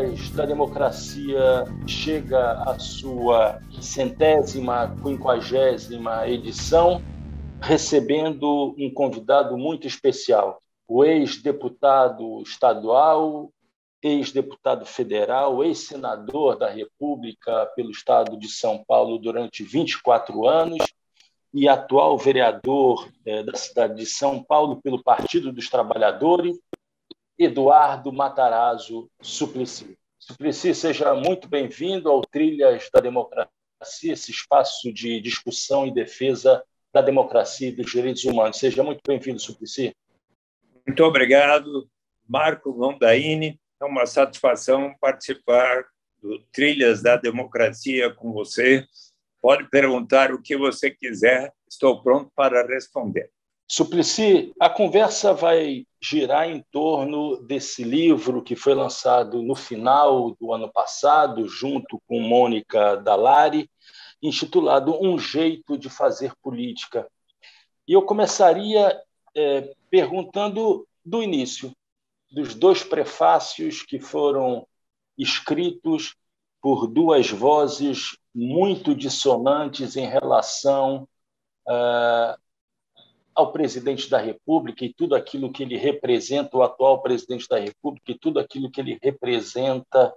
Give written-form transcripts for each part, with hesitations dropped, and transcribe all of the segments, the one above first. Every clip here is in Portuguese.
Trilhas da Democracia chega à sua 150ª edição, recebendo um convidado muito especial, o ex-deputado estadual, ex-deputado federal, ex-senador da República pelo estado de São Paulo durante 24 anos e atual vereador da cidade de São Paulo pelo Partido dos Trabalhadores, Eduardo Matarazzo Suplicy. Suplicy, seja muito bem-vindo ao Trilhas da Democracia, esse espaço de discussão e defesa da democracia e dos direitos humanos. Seja muito bem-vindo, Suplicy. Muito obrigado, Marco Londaini. É uma satisfação participar do Trilhas da Democracia com você. Pode perguntar o que você quiser, estou pronto para responder. Suplicy, a conversa vai girar em torno desse livro que foi lançado no final do ano passado, junto com Mônica Dallaire, intitulado Um Jeito de Fazer Política. E eu começaria perguntando do início, dos dois prefácios que foram escritos por duas vozes muito dissonantes em relação ao presidente da República e tudo aquilo que ele representa, o atual presidente da República, e tudo aquilo que ele representa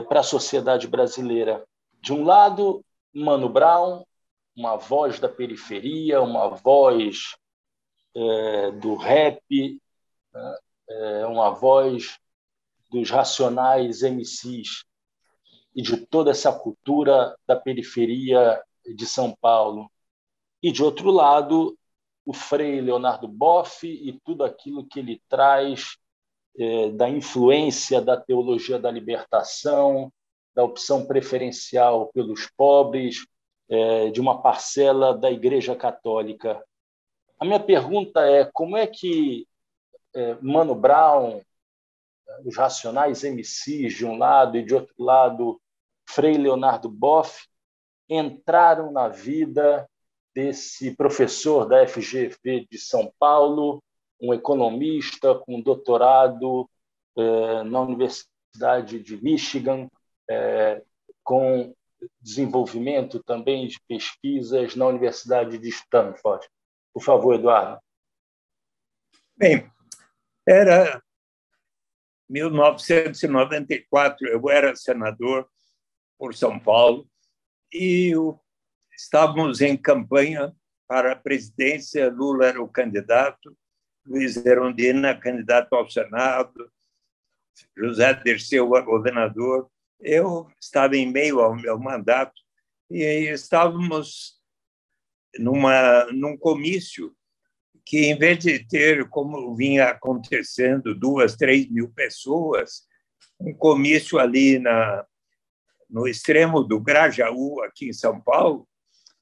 para a sociedade brasileira. De um lado, Mano Brown, uma voz da periferia, uma voz do rap, uma voz dos Racionais MCs e de toda essa cultura da periferia de São Paulo. E, de outro lado, o Frei Leonardo Boff e tudo aquilo que ele traz da influência da teologia da libertação, da opção preferencial pelos pobres, de uma parcela da Igreja Católica. A minha pergunta é como é que Mano Brown, os Racionais MCs de um lado e de outro lado Frei Leonardo Boff entraram na vida desse professor da FGV de São Paulo, um economista com doutorado na Universidade de Michigan, com desenvolvimento também de pesquisas na Universidade de Stanford. Por favor, Eduardo. Bem, era 1994, eu era senador por São Paulo e estávamos em campanha para a presidência. Lula era o candidato, Luiz Erundina, candidato ao Senado, José Dirceu, governador. Eu estava em meio ao meu mandato e estávamos num comício que, em vez de ter, como vinha acontecendo, 2, 3 mil pessoas, um comício ali no extremo do Grajaú, aqui em São Paulo,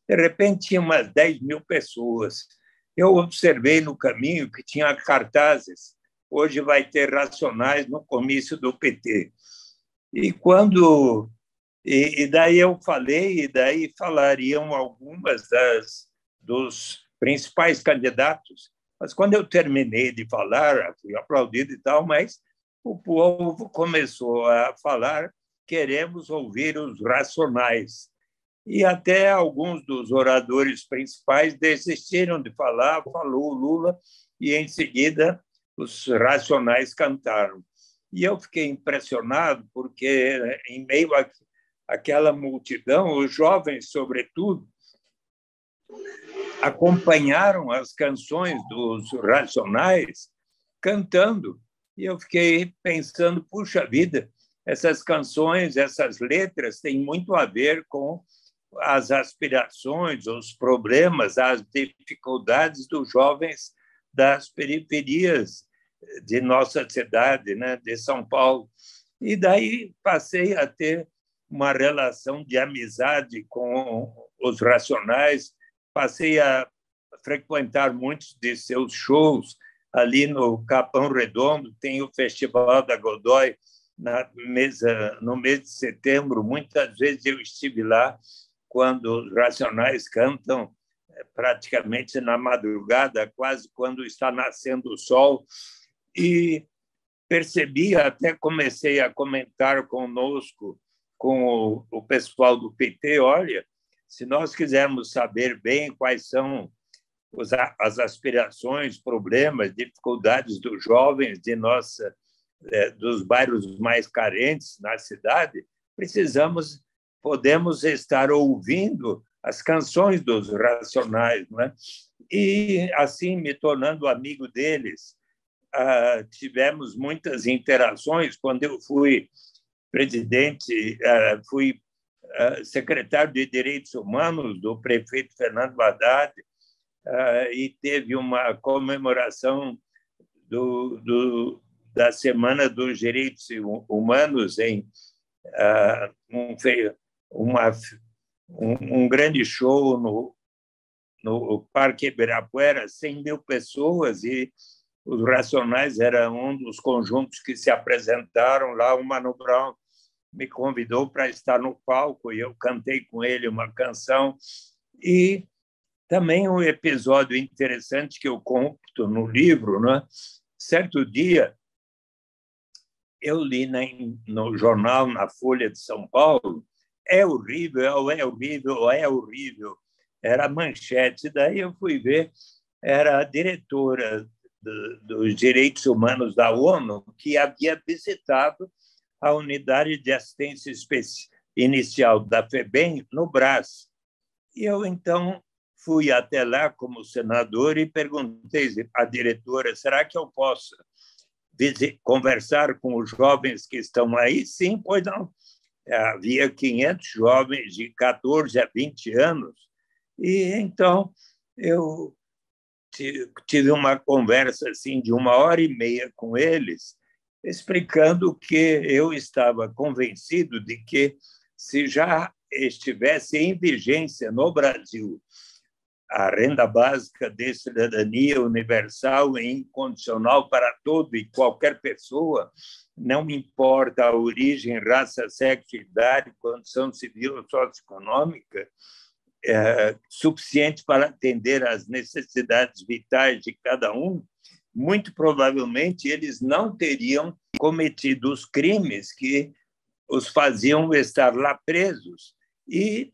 de repente tinha umas 10 mil pessoas. Eu observei no caminho que tinha cartazes: hoje vai ter Racionais no comício do PT. E daí eu falei, e daí falariam algumas dos principais candidatos. Mas quando eu terminei de falar, fui aplaudido e tal, mas o povo começou a falar: queremos ouvir os Racionais. E até alguns dos oradores principais desistiram de falar, falou o Lula, e em seguida os Racionais cantaram. E eu fiquei impressionado porque, em meio àquela multidão, os jovens, sobretudo, acompanharam as canções dos Racionais cantando. E eu fiquei pensando, puxa vida, essas canções, essas letras têm muito a ver com as aspirações, os problemas, as dificuldades dos jovens das periferias de nossa cidade, né, de São Paulo. E daí passei a ter uma relação de amizade com os Racionais, passei a frequentar muitos de seus shows. Ali no Capão Redondo tem o Festival da Godoy no mês de setembro. Muitas vezes eu estive lá quando os Racionais cantam praticamente na madrugada, quase quando está nascendo o sol. E percebi, até comecei a comentar conosco, com o pessoal do PT, olha, se nós quisermos saber bem quais são as aspirações, problemas, dificuldades dos jovens dos bairros mais carentes na cidade, podemos estar ouvindo as canções dos Racionais, não é? E, assim, me tornando amigo deles, tivemos muitas interações. Quando eu fui presidente, fui secretário de Direitos Humanos do prefeito Fernando Haddad, e teve uma comemoração da Semana dos Direitos Humanos em um grande show no Parque Ibirapuera, 100.000 pessoas, e os Racionais era um dos conjuntos que se apresentaram lá. O Mano Brown me convidou para estar no palco e eu cantei com ele uma canção. E também um episódio interessante que eu conto no livro, né? Certo dia, eu li no jornal, na Folha de São Paulo, é horrível, é horrível, é horrível. Era a manchete. Daí eu fui ver, era a diretora dos Direitos Humanos da ONU, que havia visitado a unidade de assistência inicial da FEBEM no Brás. E eu, então, fui até lá como senador e perguntei à diretora, será que eu posso conversar com os jovens que estão aí? Sim, pois não. Havia 500 jovens de 14 a 20 anos. E, então, eu tive uma conversa assim, de 1h30 com eles, explicando que eu estava convencido de que, se já estivesse em vigência no Brasil a renda básica de cidadania universal e incondicional para todo e qualquer pessoa, não importa a origem, raça, sexo, idade, condição civil ou socioeconômica, suficiente para atender às necessidades vitais de cada um, muito provavelmente eles não teriam cometido os crimes que os faziam estar lá presos. E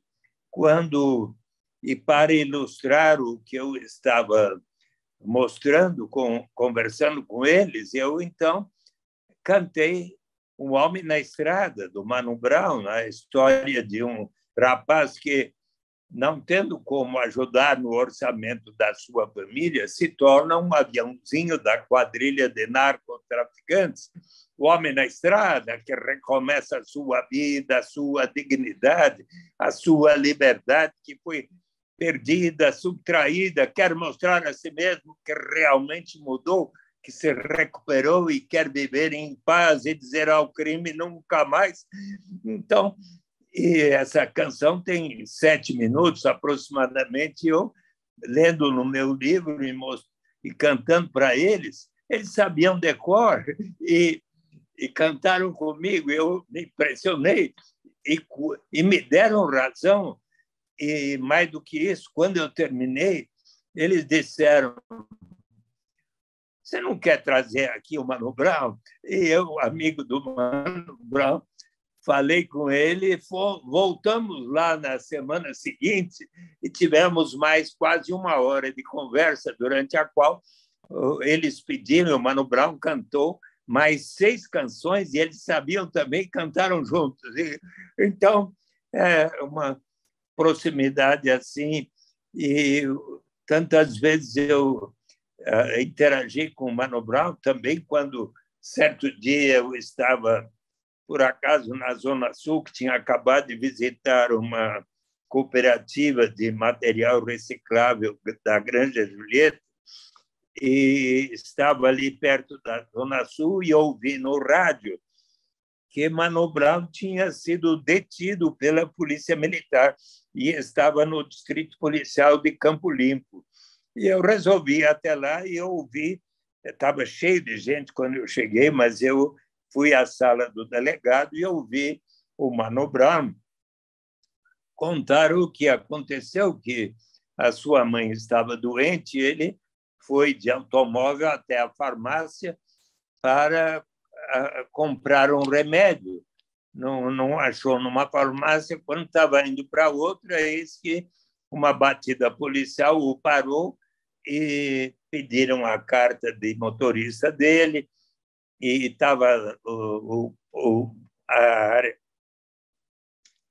para ilustrar o que eu estava mostrando, conversando com eles, eu, então, cantei Um Homem na Estrada, do Mano Brown, a história de um rapaz que, não tendo como ajudar no orçamento da sua família, se torna um aviãozinho da quadrilha de narcotraficantes. O homem na estrada que recomeça a sua vida, a sua dignidade, a sua liberdade que foi perdida, subtraída, quer mostrar a si mesmo que realmente mudou, que se recuperou e quer viver em paz e dizer ao crime nunca mais. Então, e essa canção tem 7 minutos aproximadamente. Eu, lendo no meu livro e cantando para eles, eles sabiam decor e cantaram comigo. Eu me impressionei e me deram razão. E, mais do que isso, quando eu terminei, eles disseram: você não quer trazer aqui o Mano Brown? E eu, amigo do Mano Brown, falei com ele, voltamos lá na semana seguinte e tivemos mais quase 1 hora de conversa, durante a qual eles pediram, o Mano Brown cantou mais 6 canções e eles sabiam também, cantaram juntos. Então, é uma proximidade assim, e tantas vezes eu interagi com o Mano Brown também, quando certo dia eu estava, por acaso, na Zona Sul, que tinha acabado de visitar uma cooperativa de material reciclável da Granja Julieta, e estava ali perto da Zona Sul e ouvi no rádio que Mano Brown tinha sido detido pela Polícia Militar e estava no Distrito Policial de Campo Limpo. E eu resolvi ir até lá e ouvi. Estava cheio de gente quando eu cheguei, mas eu fui à sala do delegado e ouvi o Mano Brown contar o que aconteceu, que a sua mãe estava doente e ele foi de automóvel até a farmácia para comprar um remédio. Não achou numa farmácia. Quando estava indo para outra, eis que uma batida policial o parou e pediram a carta de motorista dele, e estava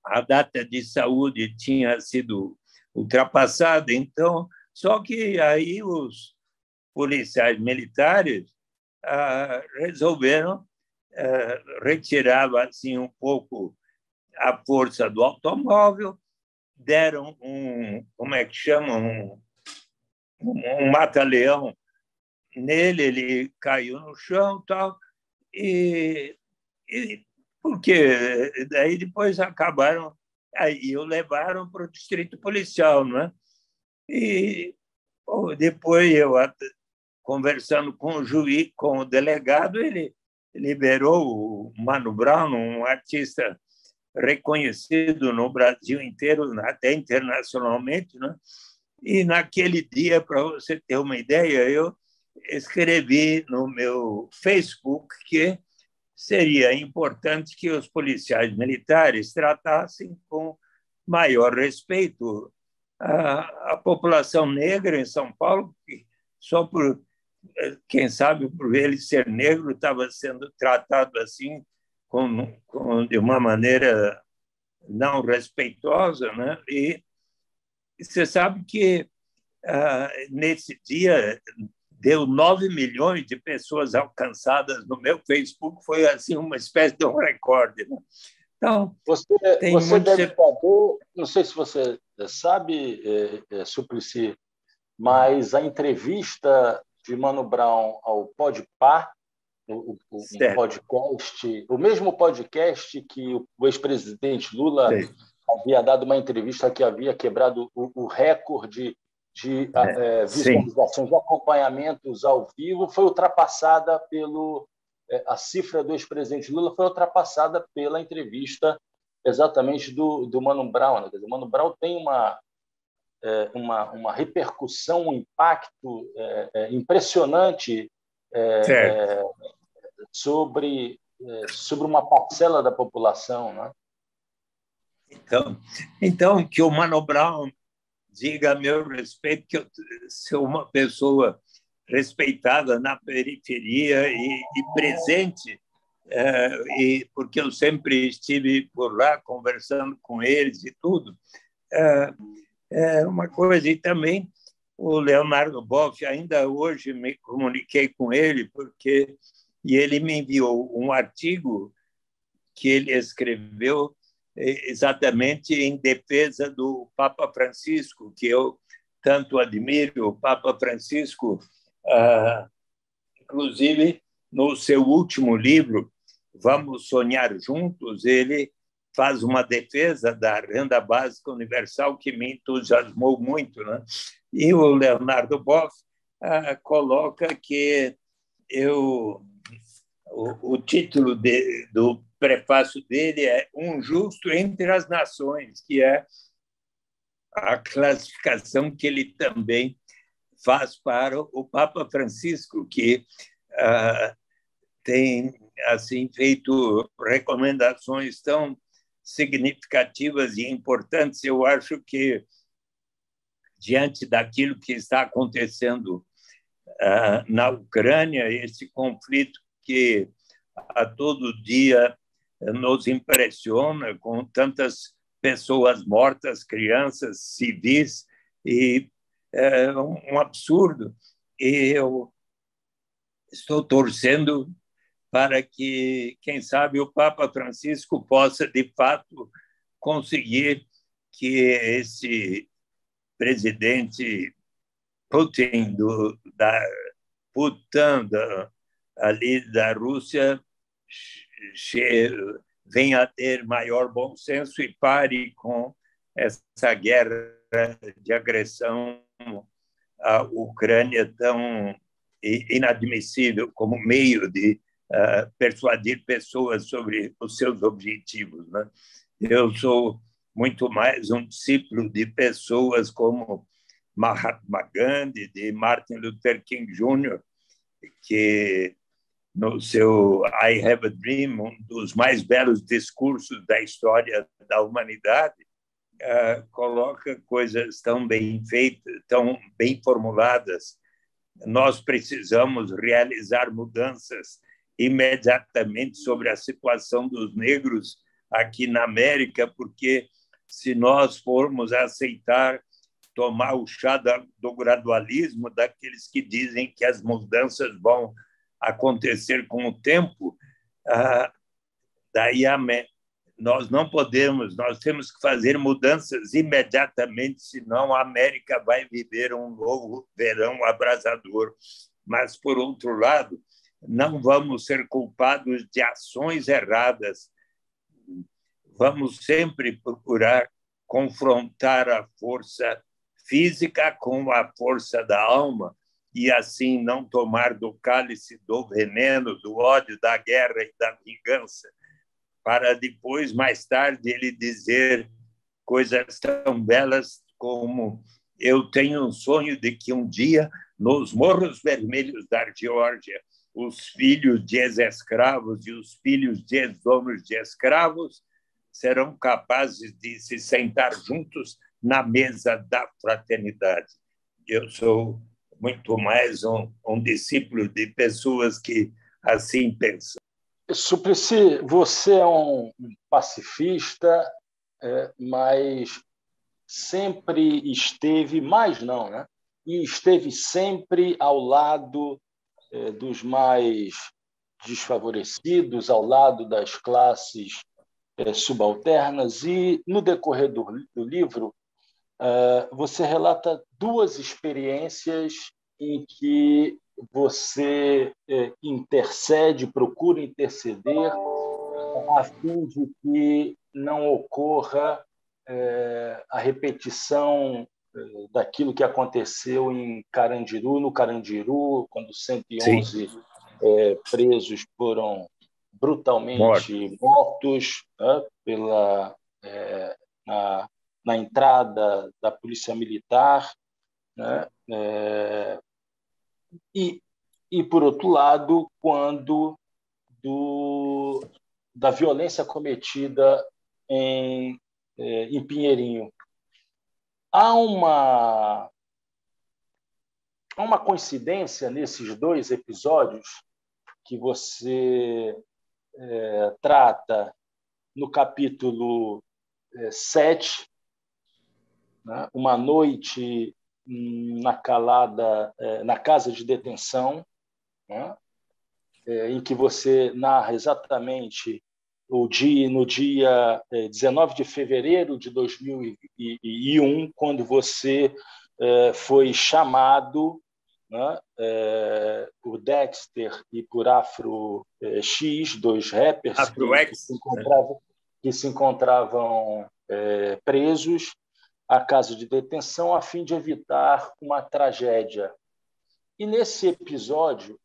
a data de saúde tinha sido ultrapassada. Então, só que aí os policiais militares resolveram retirar assim um pouco a força do automóvel, deram como é que chama, um mata-leão nele, ele caiu no chão, tal, e porque daí depois acabaram, aí o levaram para o distrito policial, não é? E depois eu, conversando com o juiz, com o delegado, ele liberou o Mano Brown, um artista reconhecido no Brasil inteiro, até internacionalmente, né? E naquele dia, para você ter uma ideia, eu escrevi no meu Facebook que seria importante que os policiais militares tratassem com maior respeito a população negra em São Paulo, que só por, quem sabe, por ele ser negro, estava sendo tratado assim, de uma maneira não respeitosa, né? E você sabe que nesse dia deu 9 milhões de pessoas alcançadas no meu Facebook, foi assim uma espécie de um recorde, né? Então, você deve saber, não sei se você sabe, Suplicy, mas a entrevista de Mano Brown ao Podpah, um podcast, o mesmo podcast que o ex-presidente Lula havia dado uma entrevista que havia quebrado o recorde de visualizações de acompanhamentos ao vivo, foi ultrapassada a cifra do ex-presidente Lula foi ultrapassada pela entrevista exatamente do Mano Brown, né? Quer dizer, o Mano Brown tem uma repercussão, um impacto impressionante sobre uma parcela da população, né? Então que o Mano Brown diga a meu respeito que eu sou uma pessoa respeitada na periferia e presente, e porque eu sempre estive por lá conversando com eles e tudo. É uma coisa. E também o Leonardo Boff, ainda hoje me comuniquei com ele, e ele me enviou um artigo que ele escreveu exatamente em defesa do Papa Francisco, que eu tanto admiro. O Papa Francisco, inclusive, no seu último livro, Vamos Sonhar Juntos, ele faz uma defesa da renda básica universal que me entusiasmou muito, né? E o Leonardo Boff coloca que o título do prefácio dele é Um Justo entre as Nações, que é a classificação que ele também faz para o Papa Francisco, que tem assim feito recomendações tão significativas e importantes. Eu acho que, diante daquilo que está acontecendo na Ucrânia, esse conflito que a todo dia nos impressiona, com tantas pessoas mortas, crianças, civis, e é um absurdo. E eu estou torcendo para que, quem sabe, o Papa Francisco possa, de fato, conseguir que esse presidente Putin, ali da Rússia, venha a ter maior bom senso e pare com essa guerra de agressão à Ucrânia tão inadmissível como meio de persuadir pessoas sobre os seus objetivos, né? Eu sou muito mais um discípulo de pessoas como Mahatma Gandhi, de Martin Luther King Jr., que no seu I Have a Dream, um dos mais belos discursos da história da humanidade, coloca coisas tão bem feitas, tão bem formuladas. Nós precisamos realizar mudanças imediatamente sobre a situação dos negros aqui na América, porque se nós formos aceitar tomar o chá do gradualismo, daqueles que dizem que as mudanças vão acontecer com o tempo, daí nós não podemos, nós temos que fazer mudanças imediatamente, senão a América vai viver um novo verão abrasador. Mas, por outro lado, não vamos ser culpados de ações erradas. Vamos sempre procurar confrontar a força física com a força da alma e, assim, não tomar do cálice do veneno, do ódio, da guerra e da vingança, para depois, mais tarde, ele dizer coisas tão belas como: eu tenho um sonho de que um dia, nos Morros Vermelhos da Geórgia, os filhos de ex-escravos e os filhos de ex-donos de escravos serão capazes de se sentar juntos na mesa da fraternidade. Eu sou muito mais um discípulo de pessoas que assim pensam. Suplicy, você é um pacifista, mas sempre esteve, mais não, né? E esteve sempre ao lado dos mais desfavorecidos, ao lado das classes subalternas. E, no decorrer do livro, você relata duas experiências em que você intercede, procura interceder, a fim de que não ocorra a repetição daquilo que aconteceu em Carandiru, no Carandiru, quando 111 presos foram brutalmente mortos, né, na entrada da Polícia Militar, né? E, por outro lado, quando da violência cometida em Pinheirinho. Há uma coincidência nesses dois episódios que você trata no capítulo 7, né? Uma noite na casa de detenção, né? Em que você narra exatamente no dia 19 de fevereiro de 2001, quando você foi chamado, né, por Dexter e por Afro X, dois rappers que se encontravam presos à casa de detenção a fim de evitar uma tragédia. E nesse episódio,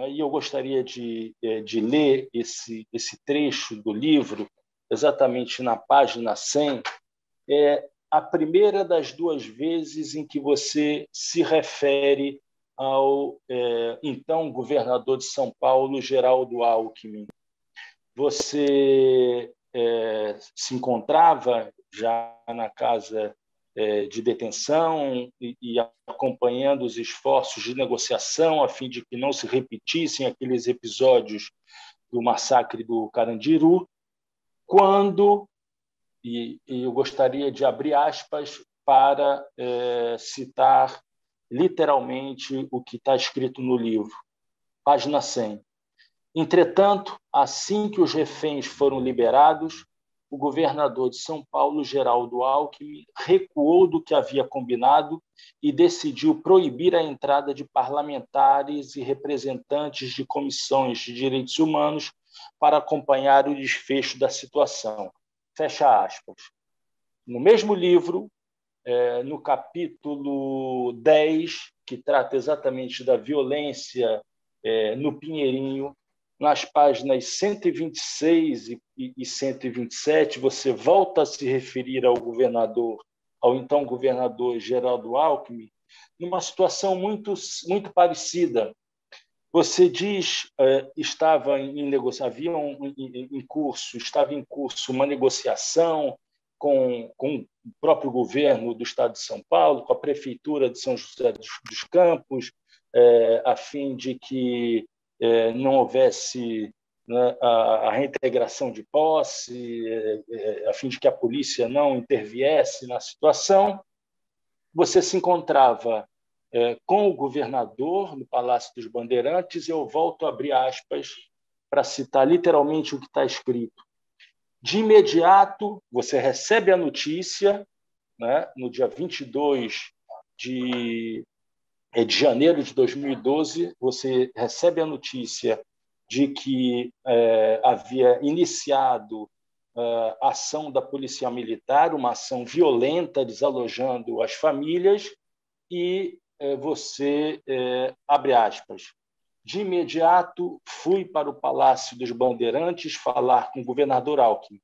e eu gostaria de ler esse trecho do livro, exatamente na página 100, é a primeira das duas vezes em que você se refere ao então governador de São Paulo, Geraldo Alckmin. Você se encontrava já na casa de detenção e acompanhando os esforços de negociação a fim de que não se repetissem aqueles episódios do massacre do Carandiru, quando, e eu gostaria de abrir aspas para citar literalmente o que está escrito no livro, página 100. Entretanto, assim que os reféns foram liberados, o governador de São Paulo, Geraldo Alckmin, recuou do que havia combinado e decidiu proibir a entrada de parlamentares e representantes de comissões de direitos humanos para acompanhar o desfecho da situação. Fecha aspas. No mesmo livro, no capítulo 10, que trata exatamente da violência no Pinheirinho, nas páginas 126 e 127, você volta a se referir ao então governador Geraldo Alckmin, numa situação muito, muito parecida. Você diz estava estava em curso uma negociação com o próprio governo do Estado de São Paulo, com a prefeitura de São José dos Campos, a fim de que não houvesse, né, a reintegração de posse, a fim de que a polícia não interviesse na situação. Você se encontrava com o governador no Palácio dos Bandeirantes, e eu volto a abrir aspas para citar literalmente o que está escrito. De imediato, você recebe a notícia, né, no dia 22 de janeiro de 2012, você recebe a notícia de que havia iniciado a ação da Polícia Militar, uma ação violenta, desalojando as famílias, e você, abre aspas, de imediato fui para o Palácio dos Bandeirantes falar com o governador Alckmin.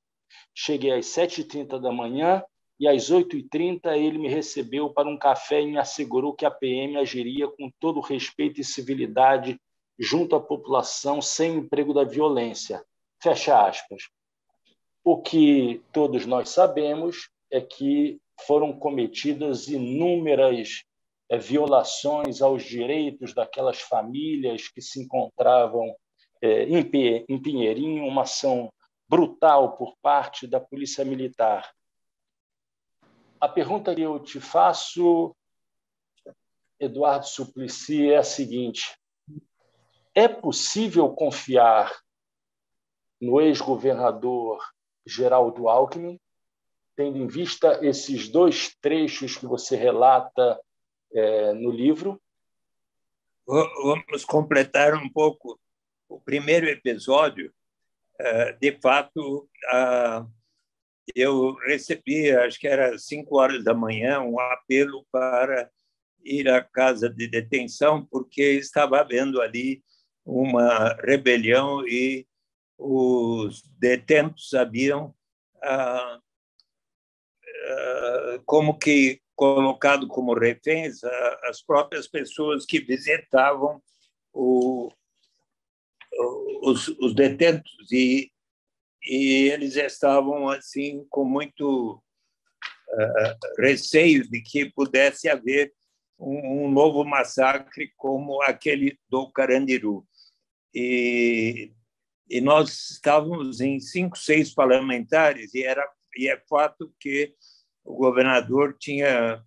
Cheguei às 7h30 da manhã e às 8h30 ele me recebeu para um café e me assegurou que a PM agiria com todo respeito e civilidade junto à população sem emprego da violência. Fecha aspas. O que todos nós sabemos é que foram cometidas inúmeras violações aos direitos daquelas famílias que se encontravam em Pinheirinho, uma ação brutal por parte da Polícia Militar. A pergunta que eu te faço, Eduardo Suplicy, é a seguinte: é possível confiar no ex-governador Geraldo Alckmin, tendo em vista esses dois trechos que você relata no livro? Vamos completar um pouco o primeiro episódio. De fato, eu recebi, acho que era 5h da manhã, um apelo para ir à casa de detenção, porque estava havendo ali uma rebelião e os detentos haviam como que colocado como reféns as próprias pessoas que visitavam os detentos, e eles estavam assim com muito receio de que pudesse haver um novo massacre como aquele do Carandiru. E nós estávamos em 5, 6 parlamentares, e é fato que o governador tinha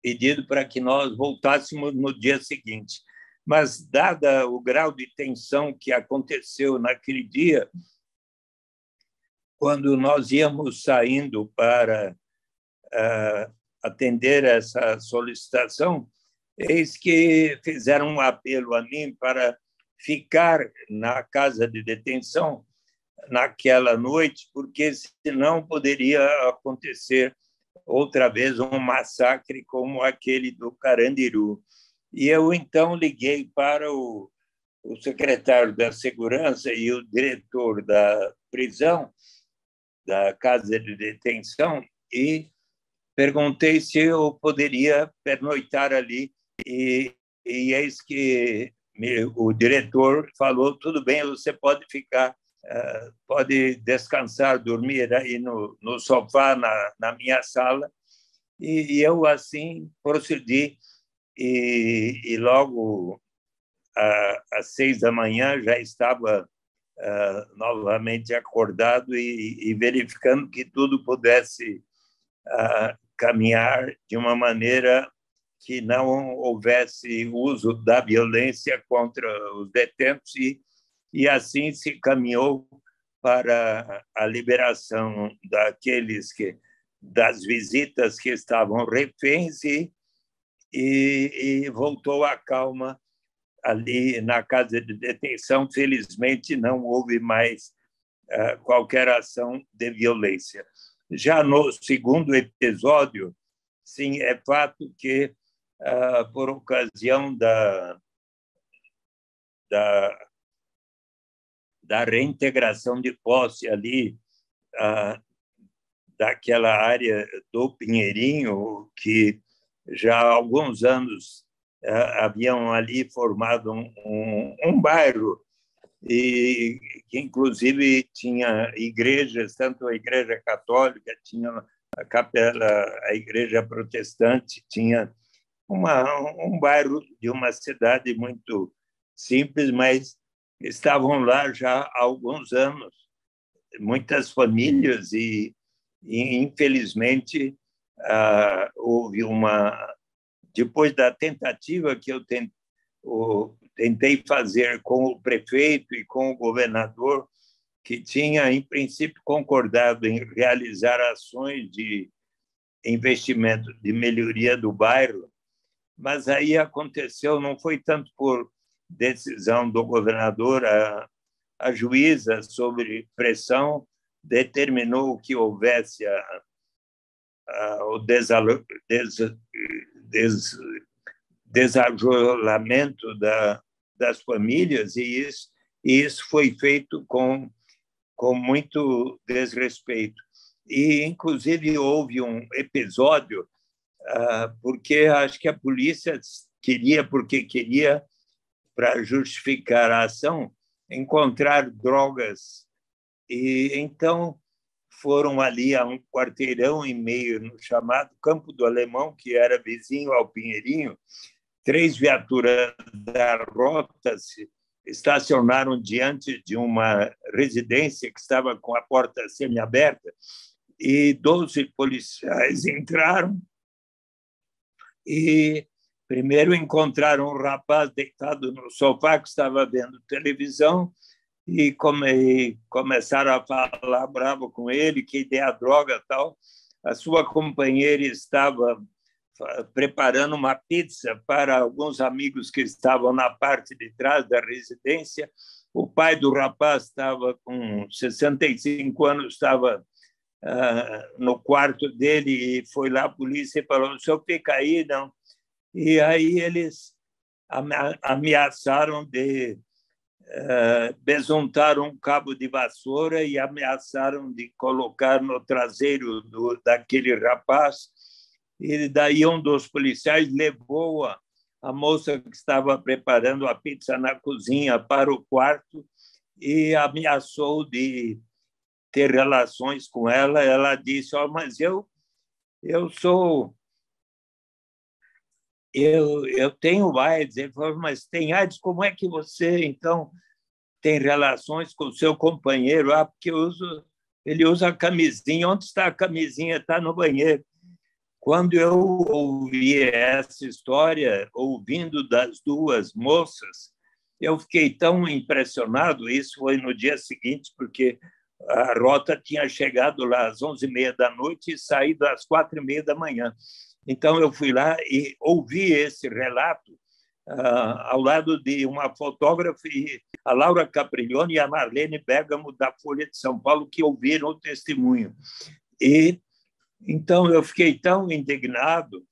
pedido para que nós voltássemos no dia seguinte. Mas, dada o grau de tensão que aconteceu naquele dia, quando nós íamos saindo para atender essa solicitação, eis que fizeram um apelo a mim para ficar na casa de detenção naquela noite, porque senão poderia acontecer outra vez um massacre como aquele do Carandiru. E eu, então, liguei para o secretário da Segurança e o diretor da prisão, da casa de detenção, e perguntei se eu poderia pernoitar ali. E eis que o diretor falou: tudo bem, você pode ficar, pode descansar, dormir aí no sofá, na minha sala. E eu, assim, procedi. E logo às 6 da manhã já estava novamente acordado e verificando que tudo pudesse caminhar de uma maneira que não houvesse uso da violência contra os detentos, e assim se caminhou para a liberação das visitas que estavam reféns, e voltou a calma ali na casa de detenção. Felizmente, não houve mais qualquer ação de violência. Já no segundo episódio, sim, é fato que, por ocasião da reintegração de posse ali, daquela área do Pinheirinho, que já há alguns anos haviam ali formado um bairro, e que inclusive tinha igrejas, tanto a Igreja Católica, tinha a capela, a Igreja Protestante, tinha um bairro de uma cidade muito simples, mas estavam lá já há alguns anos, muitas famílias, e infelizmente, houve depois da tentativa que eu tentei fazer com o prefeito e com o governador, que tinha, em princípio, concordado em realizar ações de investimento de melhoria do bairro, mas aí aconteceu, não foi tanto por decisão do governador, a juíza, sobre pressão, determinou que houvesse o desajoelamento das famílias, e isso foi feito com muito desrespeito. E, inclusive, houve um episódio, porque acho que a polícia queria, para justificar a ação, encontrar drogas. E então foram ali a um quarteirão e meio, no chamado Campo do Alemão, que era vizinho ao Pinheirinho. 3 viaturas da rota se estacionaram diante de uma residência que estava com a porta semiaberta, e 12 policiais entraram e primeiro encontraram um rapaz deitado no sofá que estava vendo televisão, e começaram a falar bravo com ele, que dê a droga e tal. A sua companheira estava preparando uma pizza para alguns amigos que estavam na parte de trás da residência. O pai do rapaz estava com 65 anos, estava no quarto dele, e foi lá a polícia e falou: o senhor fica aí, não? E aí eles ameaçaram de besuntar um cabo de vassoura e ameaçaram de colocar no traseiro daquele rapaz. E daí um dos policiais levou a moça que estava preparando a pizza na cozinha para o quarto e ameaçou de ter relações com ela. Ela disse: mas eu tenho AIDS. Ele falou: mas tem AIDS? Como é que você, então, tem relações com o seu companheiro? Porque ele usa a camisinha. Onde está a camisinha? Está no banheiro. Quando eu ouvi essa história, ouvindo das 2 moças, eu fiquei tão impressionado. Isso foi no dia seguinte, porque a rota tinha chegado lá às 11h30 da noite e saído às 4h30 da manhã. Então, eu fui lá e ouvi esse relato ao lado de uma fotógrafa, a Laura Capriglione e a Marlene Bergamo, da Folha de São Paulo, que ouviram o testemunho. E então eu fiquei tão indignado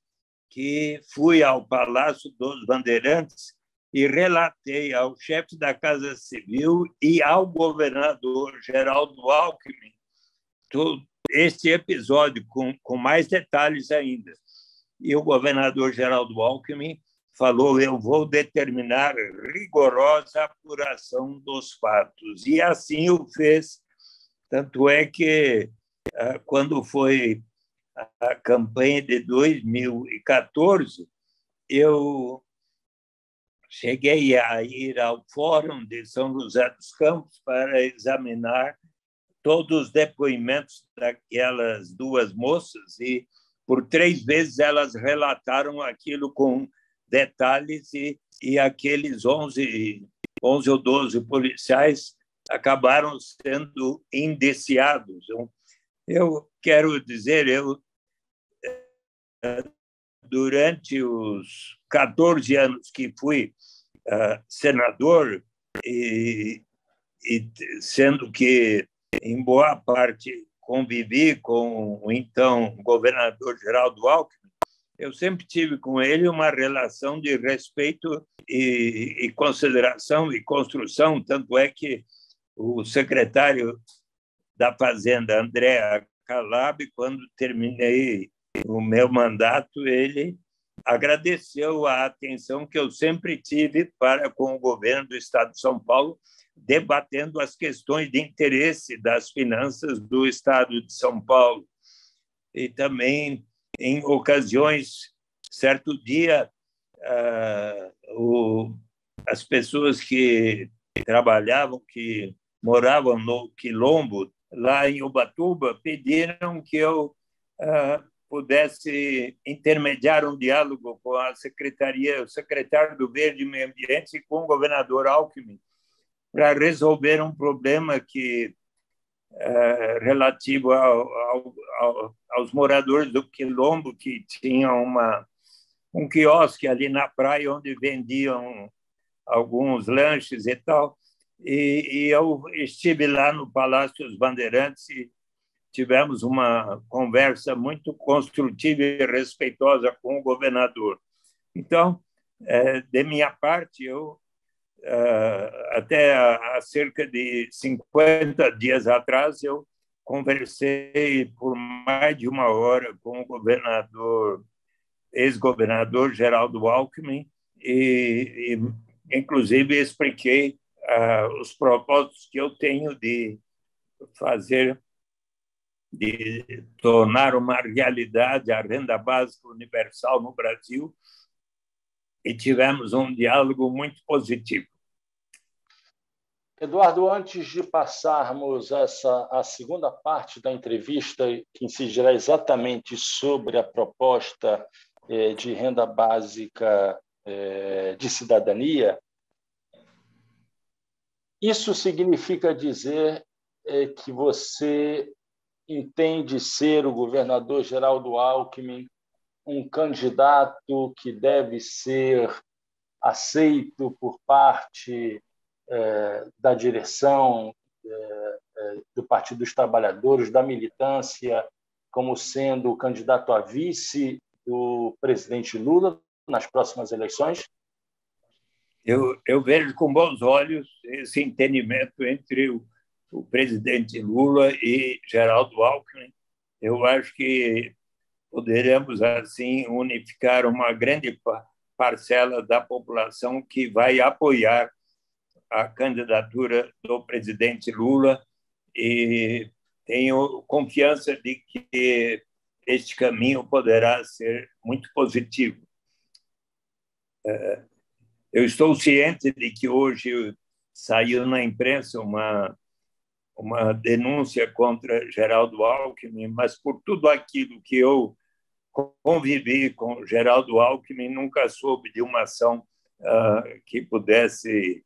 que fui ao Palácio dos Bandeirantes e relatei ao chefe da Casa Civil e ao governador Geraldo Alckmin este episódio, com mais detalhes ainda. E o governador Geraldo Alckmin falou: eu vou determinar rigorosa apuração dos fatos. E assim o fez. Tanto é que, quando foi a campanha de 2014, eu cheguei a ir ao Fórum de São José dos Campos para examinar todos os depoimentos daquelas 2 moças, e por 3 vezes elas relataram aquilo com detalhes, e aqueles 11 ou 12 policiais acabaram sendo indiciados. Eu quero dizer, durante os 14 anos que fui senador, e sendo que, em boa parte, convivi com o então governador Geraldo Alckmin, eu sempre tive com ele uma relação de respeito e consideração e construção. Tanto é que o secretário da Fazenda, André Calab, quando terminei o meu mandato, ele agradeceu a atenção que eu sempre tive para com o governo do Estado de São Paulo, debatendo as questões de interesse das finanças do Estado de São Paulo. E também, em ocasiões, certo dia, as pessoas que trabalhavam, que moravam no Quilombo, lá em Ubatuba, pediram que eu pudesse intermediar um diálogo com a secretaria, o secretário do Verde e Meio Ambiente e com o governador Alckmin, para resolver um problema que relativo aos moradores do Quilombo, que tinham um quiosque ali na praia onde vendiam alguns lanches e tal. E eu estive lá no Palácio dos Bandeirantes e tivemos uma conversa muito construtiva e respeitosa com o governador. Então, de minha parte, eu até há cerca de 50 dias atrás, eu conversei por mais de uma hora com o governador, ex-governador Geraldo Alckmin, e inclusive expliquei os propósitos que eu tenho de tornar uma realidade a renda básica universal no Brasil, e tivemos um diálogo muito positivo. Eduardo, antes de passarmos a segunda parte da entrevista, que incidirá exatamente sobre a proposta de renda básica de cidadania, isso significa dizer que você entende ser o governador Geraldo Alckmin um candidato que deve ser aceito por parte da direção do Partido dos Trabalhadores, da militância, como sendo o candidato a vice do presidente Lula nas próximas eleições? Eu vejo com bons olhos esse entendimento entre o presidente Lula e Geraldo Alckmin. Eu acho que poderemos, assim, unificar uma grande parcela da população que vai apoiar a candidatura do presidente Lula, e tenho confiança de que este caminho poderá ser muito positivo. Eu estou ciente de que hoje saiu na imprensa uma denúncia contra Geraldo Alckmin, mas por tudo aquilo que eu convivi com Geraldo Alckmin, nunca soube de uma ação que pudesse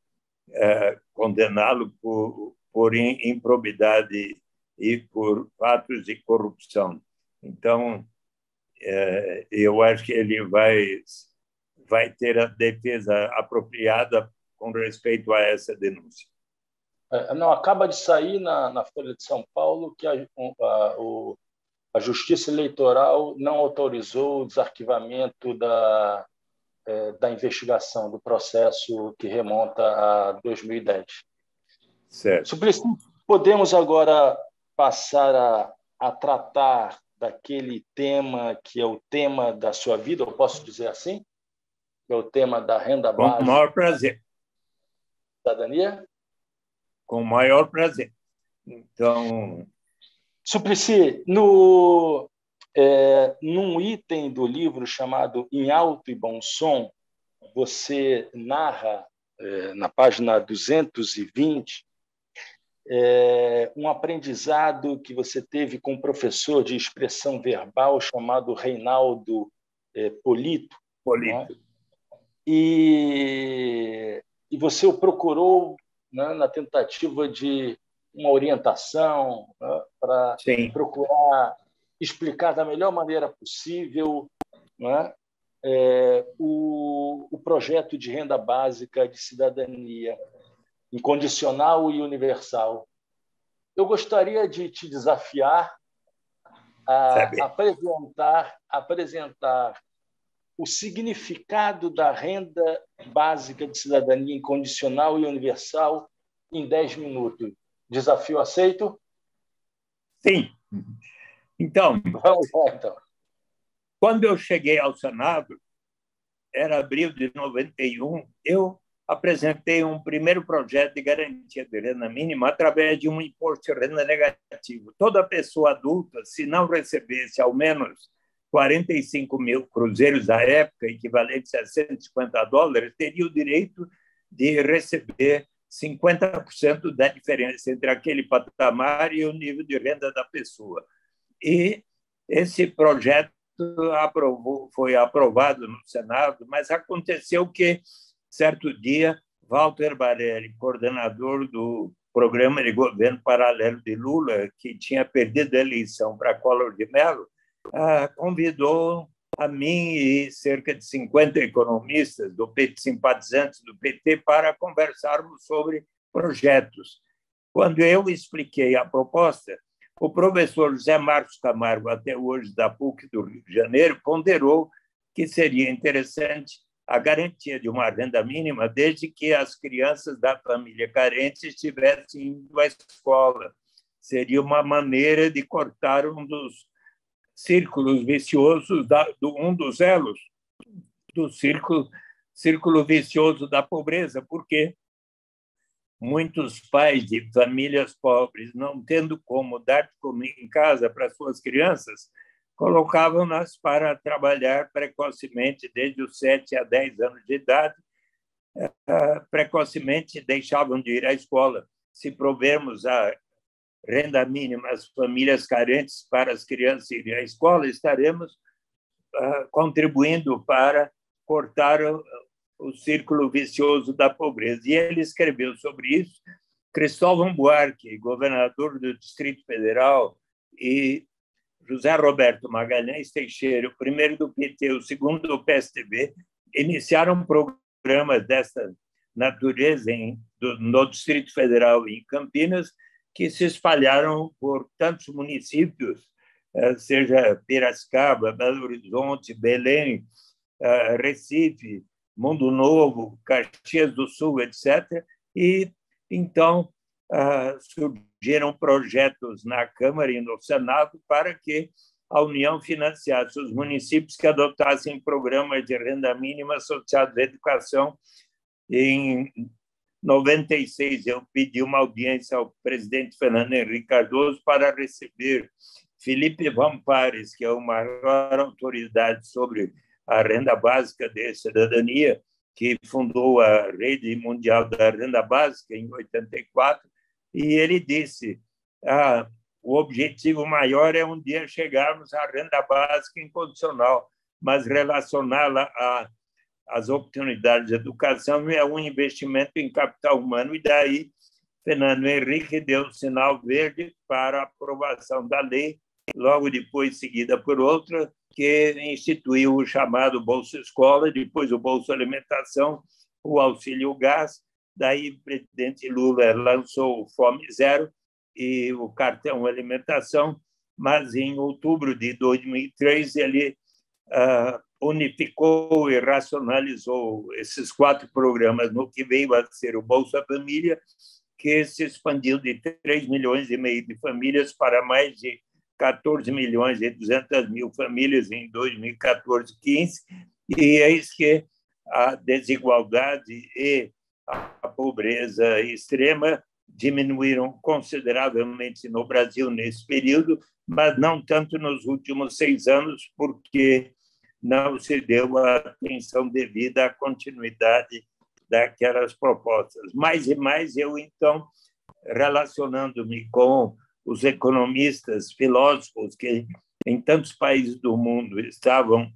condená-lo por improbidade e por fatos de corrupção. Então, eu acho que ele vai ter a defesa apropriada com respeito a essa denúncia. Não, acaba de sair na Folha de São Paulo que a Justiça Eleitoral não autorizou o desarquivamento da investigação, do processo que remonta a 2010. Certo. Suplicy, podemos agora passar a tratar daquele tema que é o tema da sua vida, eu posso dizer assim? Que é o tema da renda básica. Com o maior prazer. Cidadania? Com o maior prazer. Então, Suplicy, num item do livro chamado Em Alto e Bom Som, você narra, na página 220, um aprendizado que você teve com um professor de expressão verbal chamado Reinaldo Polito. Polito. Né? E você o procurou, né, na tentativa de uma orientação, né, para procurar explicar da melhor maneira possível, né, o projeto de renda básica de cidadania incondicional e universal. Eu gostaria de te desafiar a apresentar o significado da renda básica de cidadania incondicional e universal em 10 minutos. Desafio aceito? Sim. Então, vamos lá, então. Quando eu cheguei ao Senado, era abril de 91, eu apresentei um primeiro projeto de garantia de renda mínima através de um imposto de renda negativo. Toda pessoa adulta, se não recebesse ao menos 45 mil cruzeiros à época, equivalente a $150, teria o direito de receber 50% da diferença entre aquele patamar e o nível de renda da pessoa. E esse projeto foi aprovado no Senado, mas aconteceu que, certo dia, Walter Barelli, coordenador do programa de governo paralelo de Lula, que tinha perdido a eleição para Collor de Mello, convidou a mim e cerca de 50 economistas do PT, simpatizantes do PT, para conversarmos sobre projetos. Quando eu expliquei a proposta, o professor José Marcos Camargo, até hoje da PUC do Rio de Janeiro, ponderou que seria interessante a garantia de uma renda mínima desde que as crianças da família carente estivessem indo à escola. Seria uma maneira de cortar um dos círculos viciosos, um dos elos do círculo vicioso da pobreza, porque muitos pais de famílias pobres, não tendo como dar de comer em casa para suas crianças, colocavam-nas para trabalhar precocemente, desde os 7 a 10 anos de idade, precocemente deixavam de ir à escola. Se provermos a renda mínima às famílias carentes para as crianças irem à escola, estaremos contribuindo para cortar o círculo vicioso da pobreza. E ele escreveu sobre isso. Cristóvão Buarque, governador do Distrito Federal, e José Roberto Magalhães Teixeira, o primeiro do PT, o segundo do PSDB, iniciaram programas dessa natureza no Distrito Federal e em Campinas, que se espalharam por tantos municípios, seja Piracicaba, Belo Horizonte, Belém, Recife, Mundo Novo, Caxias do Sul, etc. E, então, surgiram projetos na Câmara e no Senado para que a União financiasse os municípios que adotassem programas de renda mínima associados à educação. Em 96, eu pedi uma audiência ao presidente Fernando Henrique Cardoso para receber Felipe Vampares, que é a maior autoridade sobre a renda básica de cidadania, que fundou a Rede Mundial da Renda Básica em 84, e ele disse: o objetivo maior é um dia chegarmos à renda básica incondicional, mas relacioná-la às oportunidades de educação é um investimento em capital humano. E daí Fernando Henrique deu sinal verde para a aprovação da lei, logo depois seguida por outra, que instituiu o chamado Bolsa Escola, depois o Bolsa Alimentação, o Auxílio Gás. Daí o presidente Lula lançou o Fome Zero e o Cartão Alimentação, mas em outubro de 2003 ele unificou e racionalizou esses 4 programas no que veio a ser o Bolsa Família, que se expandiu de 3,5 milhões de famílias para mais de 14 milhões e 200 mil famílias em 2014-15, e eis que a desigualdade e a pobreza extrema diminuíram consideravelmente no Brasil nesse período, mas não tanto nos últimos 6 anos, porque não se deu a atenção devida à continuidade daquelas propostas. Mais e mais, eu, então, relacionando-me com os economistas, filósofos que em tantos países do mundo estavam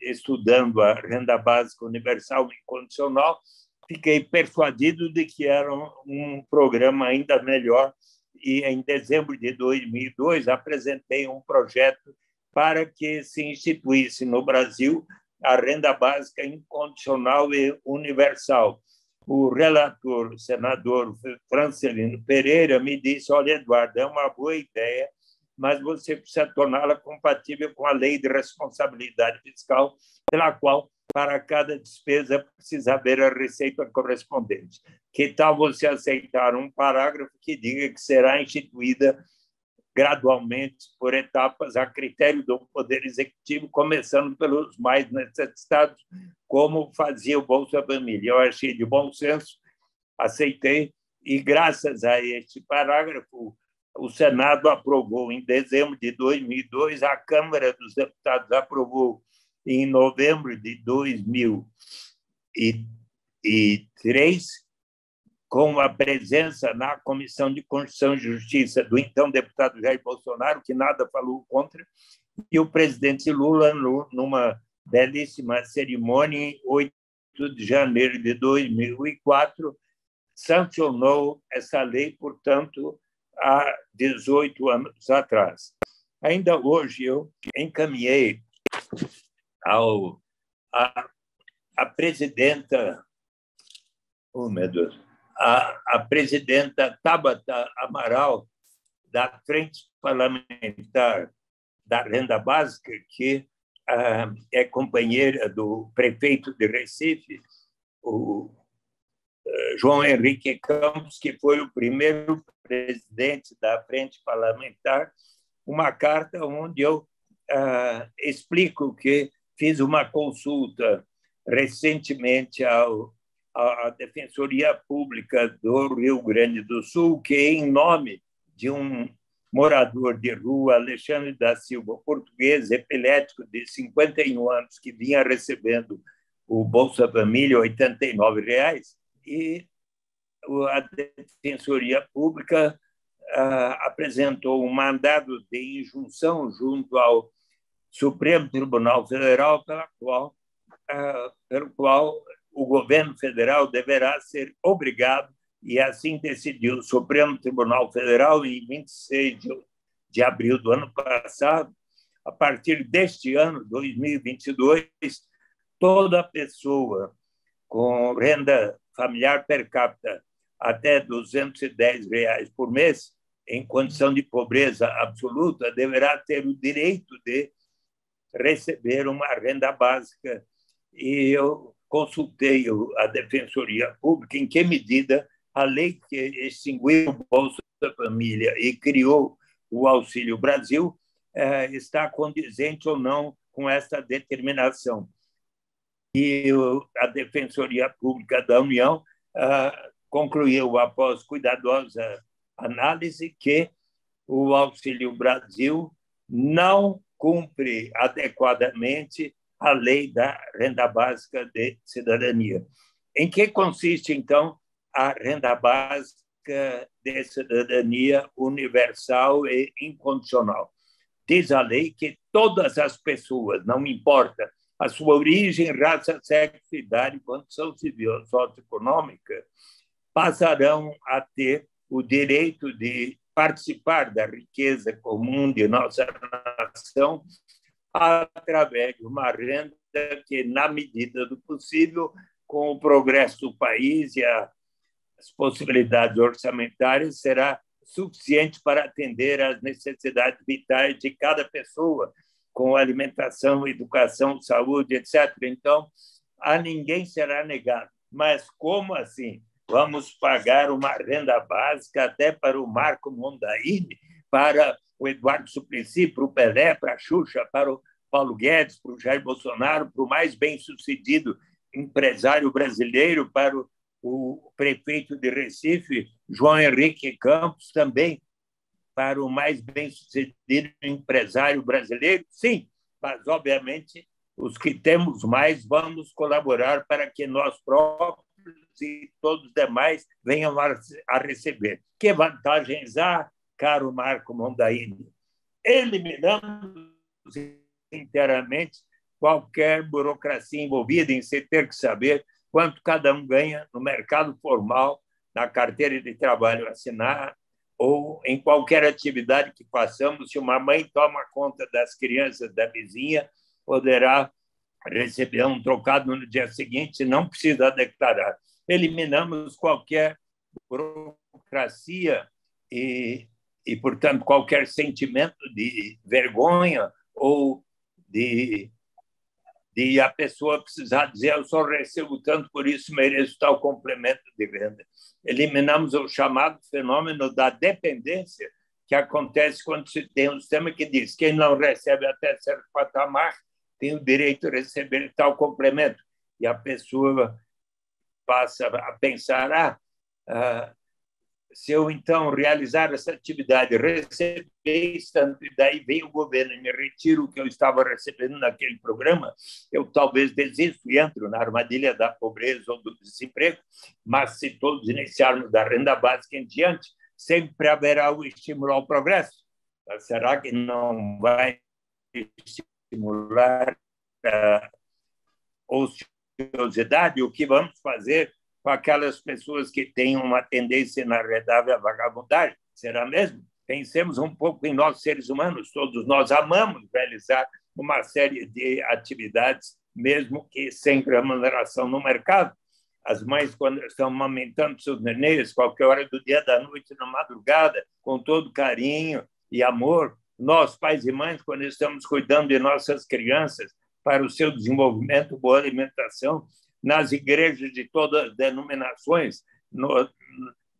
estudando a renda básica universal incondicional, fiquei persuadido de que era um programa ainda melhor, e em dezembro de 2002 apresentei um projeto para que se instituísse no Brasil a renda básica incondicional e universal. O relator, o senador Francelino Pereira, me disse: olha, Eduardo, é uma boa ideia, mas você precisa torná-la compatível com a lei de responsabilidade fiscal, pela qual, para cada despesa, precisa haver a receita correspondente. Que tal você aceitar um parágrafo que diga que será instituída gradualmente, por etapas, a critério do Poder Executivo, começando pelos mais necessitados, como fazia o Bolsa Família. Eu achei de bom senso, aceitei, e, graças a este parágrafo, o Senado aprovou em dezembro de 2002, a Câmara dos Deputados aprovou em novembro de 2003, com a presença na Comissão de Constituição e Justiça do então deputado Jair Bolsonaro, que nada falou contra, e o presidente Lula, numa belíssima cerimônia, em 8 de janeiro de 2004, sancionou essa lei, portanto, há 18 anos atrás. Ainda hoje, eu encaminhei a presidenta, oh, meu Deus, a presidenta Tabata Amaral, da Frente Parlamentar da Renda Básica, que é companheira do prefeito de Recife, o João Henrique Campos, que foi o primeiro presidente da Frente Parlamentar, uma carta onde eu explico que fiz uma consulta recentemente à Defensoria Pública do Rio Grande do Sul, que, em nome de um morador de rua, Alexandre da Silva, português, epilético, de 51 anos, que vinha recebendo o Bolsa Família, R$ 89, e a Defensoria Pública apresentou um mandado de injunção junto ao Supremo Tribunal Federal, pelo qual o governo federal deverá ser obrigado, e assim decidiu o Supremo Tribunal Federal em 26 de abril do ano passado. A partir deste ano, 2022, toda pessoa com renda familiar per capita até R$ 210 por mês, em condição de pobreza absoluta, deverá ter o direito de receber uma renda básica. E eu consultei a Defensoria Pública em que medida a lei que extinguiu o Bolsa Família e criou o Auxílio Brasil está condizente ou não com essa determinação. E a Defensoria Pública da União concluiu, após cuidadosa análise, que o Auxílio Brasil não cumpre adequadamente a lei da renda básica de cidadania. Em que consiste, então, a renda básica de cidadania universal e incondicional? Diz a lei que todas as pessoas, não importa a sua origem, raça, sexo, idade, condição civil, socioeconômica, passarão a ter o direito de participar da riqueza comum de nossa nação através de uma renda que, na medida do possível, com o progresso do país e as possibilidades orçamentárias, será suficiente para atender às necessidades vitais de cada pessoa, com alimentação, educação, saúde, etc. Então, a ninguém será negado. Mas como assim? Vamos pagar uma renda básica até para o Marco Mondaini, para o Eduardo Suplicy, para o Pelé, para a Xuxa, para o Paulo Guedes, para o Jair Bolsonaro, para o mais bem-sucedido empresário brasileiro, para o prefeito de Recife, João Henrique Campos, também para o mais bem-sucedido empresário brasileiro? Sim, mas, obviamente, os que temos mais vamos colaborar para que nós próprios e todos os demais venham a receber. Que vantagens há, caro Marco Mondaini? Eliminamos inteiramente qualquer burocracia envolvida em se ter que saber quanto cada um ganha no mercado formal, na carteira de trabalho assinar, ou em qualquer atividade que façamos. Se uma mãe toma conta das crianças da vizinha, poderá receber um trocado no dia seguinte, não precisa declarar. Eliminamos qualquer burocracia e, portanto, qualquer sentimento de vergonha ou de a pessoa precisar dizer eu só recebo tanto, por isso mereço tal complemento de renda. Eliminamos o chamado fenômeno da dependência, que acontece quando se tem um sistema que diz que quem não recebe até certo patamar tem o direito de receber tal complemento. E a pessoa passa a pensar, se eu, então, realizar essa atividade, receber tanto, e daí vem o governo e me retira o que eu estava recebendo naquele programa, eu talvez desisto e entro na armadilha da pobreza ou do desemprego, mas se todos iniciarmos da renda básica em diante, sempre haverá o estímulo ao progresso. Será que não vai estimular a ociosidade? O que vamos fazer com aquelas pessoas que têm uma tendência inarredável à vagabundagem? Será mesmo? Pensemos um pouco em nós, seres humanos. Todos nós amamos realizar uma série de atividades, mesmo que sem remuneração no mercado. As mães, quando estão amamentando seus nenês, qualquer hora do dia, da noite, na madrugada, com todo carinho e amor. Nós, pais e mães, quando estamos cuidando de nossas crianças para o seu desenvolvimento, boa alimentação, nas igrejas de todas as denominações,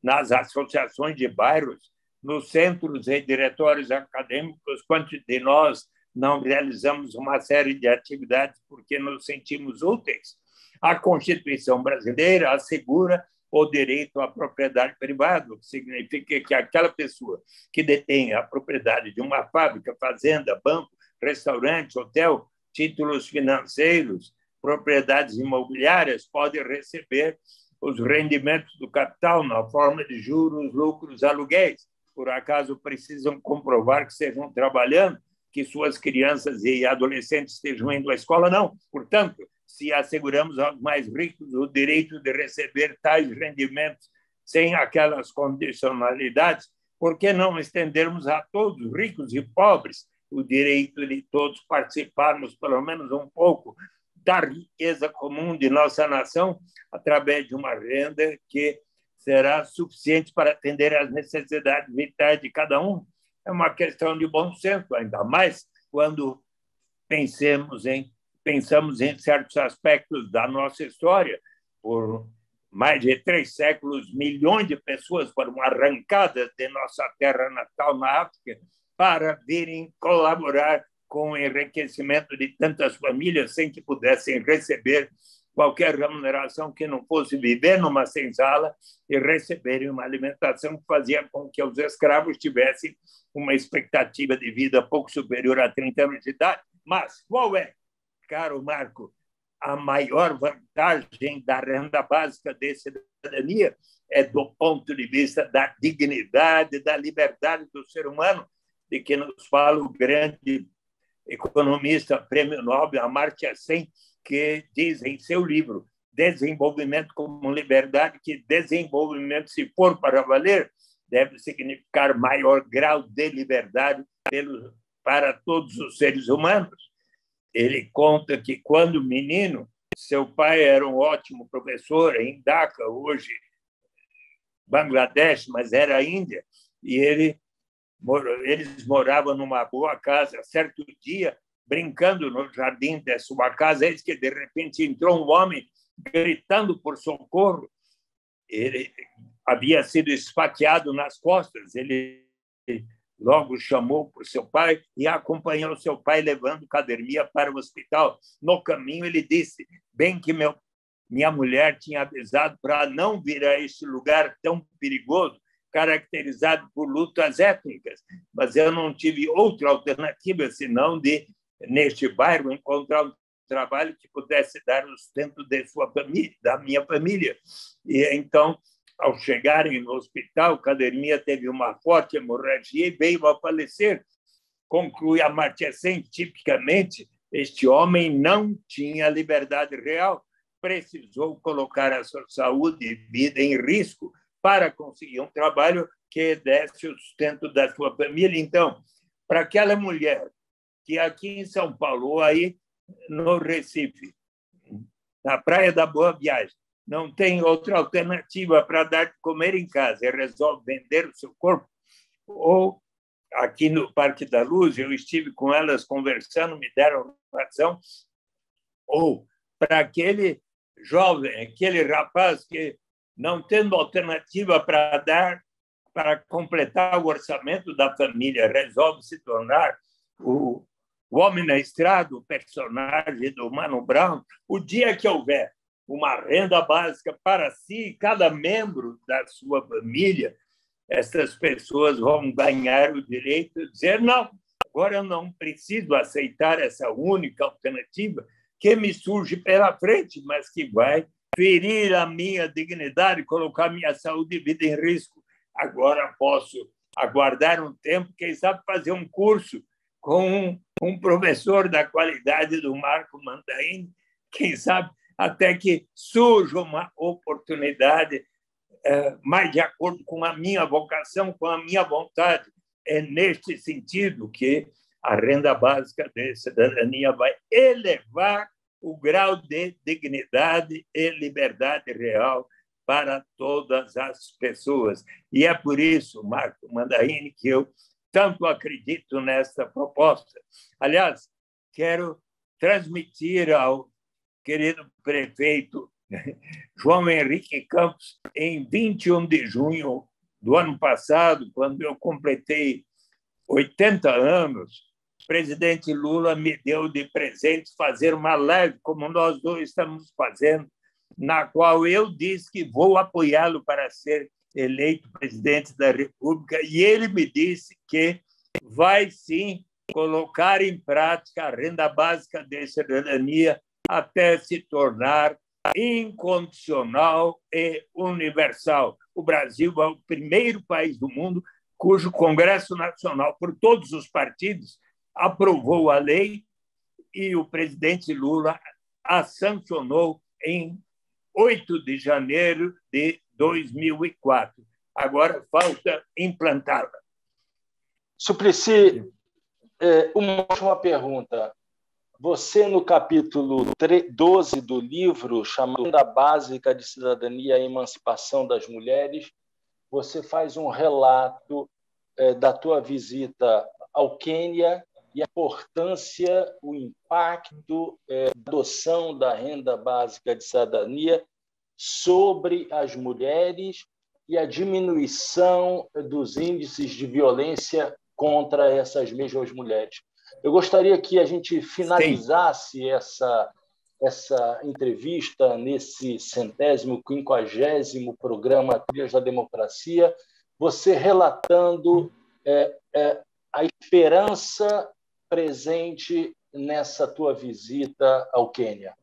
nas associações de bairros, nos centros e diretórios acadêmicos, quantos de nós não realizamos uma série de atividades porque nos sentimos úteis? A Constituição brasileira assegura o direito à propriedade privada, o que significa que aquela pessoa que detém a propriedade de uma fábrica, fazenda, banco, restaurante, hotel, títulos financeiros, propriedades imobiliárias, pode receber os rendimentos do capital na forma de juros, lucros, aluguéis. Por acaso precisam comprovar que estejam trabalhando, que suas crianças e adolescentes estejam indo à escola? Não. Portanto, se asseguramos aos mais ricos o direito de receber tais rendimentos sem aquelas condicionalidades, por que não estendermos a todos, ricos e pobres, o direito de todos participarmos, pelo menos um pouco, da riqueza comum de nossa nação, através de uma renda que será suficiente para atender às necessidades vitais de cada um? É uma questão de bom senso, ainda mais quando pensamos em certos aspectos da nossa história. Por mais de 3 séculos, milhões de pessoas foram arrancadas de nossa terra natal na África para virem colaborar com o enriquecimento de tantas famílias sem que pudessem receber qualquer remuneração que não fosse viver numa senzala e receberem uma alimentação que fazia com que os escravos tivessem uma expectativa de vida pouco superior a 30 anos de idade. Mas qual é, caro Marco, a maior vantagem da renda básica de cidadania? É do ponto de vista da dignidade, da liberdade do ser humano, de que nos fala o grande economista, prêmio Nobel, Amartya Sen, que diz em seu livro Desenvolvimento como Liberdade que desenvolvimento, se for para valer, deve significar maior grau de liberdade para todos os seres humanos. Ele conta que, quando menino, seu pai era um ótimo professor em Dhaka, hoje Bangladesh, mas era a Índia, e eles moravam numa boa casa. Certo dia, brincando no jardim da sua casa, eis que, de repente, entrou um homem gritando por socorro. Ele havia sido esfaqueado nas costas. Ele logo chamou por seu pai e acompanhou seu pai levando Cadermia para o hospital. No caminho, ele disse: bem que minha mulher tinha avisado para não vir a este lugar tão perigoso, caracterizado por lutas étnicas, mas eu não tive outra alternativa senão de, neste bairro, encontrar um trabalho que pudesse dar o sustento de sua família, da minha família. E então, ao chegarem no hospital, Cadermia teve uma forte hemorragia e veio a falecer. Conclui Amartya Sen: tipicamente, este homem não tinha liberdade real, precisou colocar a sua saúde e vida em risco para conseguir um trabalho que desse o sustento da sua família. Então, para aquela mulher que aqui em São Paulo, ou aí no Recife, na Praia da Boa Viagem, não tem outra alternativa para dar de comer em casa e resolve vender o seu corpo, ou aqui no Parque da Luz, eu estive com elas conversando, me deram razão, ou para aquele jovem, aquele rapaz que, não tendo alternativa para para completar o orçamento da família, resolve se tornar o homem na estrada, o personagem do Mano Brown. O dia que houver uma renda básica para si, cada membro da sua família, essas pessoas vão ganhar o direito de dizer: não, agora eu não preciso aceitar essa única alternativa que me surge pela frente, mas que vai ferir a minha dignidade, colocar minha saúde e vida em risco. Agora posso aguardar um tempo, quem sabe fazer um curso com um professor da qualidade do Marco Mandaini, quem sabe até que surja uma oportunidade mais de acordo com a minha vocação, com a minha vontade. É neste sentido que a renda básica de cidadania vai elevar o grau de dignidade e liberdade real para todas as pessoas. E é por isso, Marco Mandaini, que eu tanto acredito nesta proposta. Aliás, quero transmitir ao querido prefeito João Henrique Campos, em 21 de junho do ano passado, quando eu completei 80 anos, o presidente Lula me deu de presente fazer uma live, como nós dois estamos fazendo, na qual eu disse que vou apoiá-lo para ser eleito presidente da República, e ele me disse que vai, sim, colocar em prática a renda básica de cidadania até se tornar incondicional e universal. O Brasil é o primeiro país do mundo cujo Congresso Nacional, por todos os partidos, aprovou a lei e o presidente Lula a sancionou em 8 de janeiro de 2004. Agora falta implantá-la. Suplicy, uma última pergunta. Você, no capítulo 12 do livro, chamado Renda Básica de Cidadania e Emancipação das Mulheres, você faz um relato da tua visita ao Quênia e a importância, o impacto da adoção da renda básica de cidadania sobre as mulheres e a diminuição dos índices de violência contra essas mesmas mulheres. Eu gostaria que a gente finalizasse essa entrevista nesse 150º programa Trilhas da Democracia, você relatando a esperança presente nessa tua visita ao Quênia.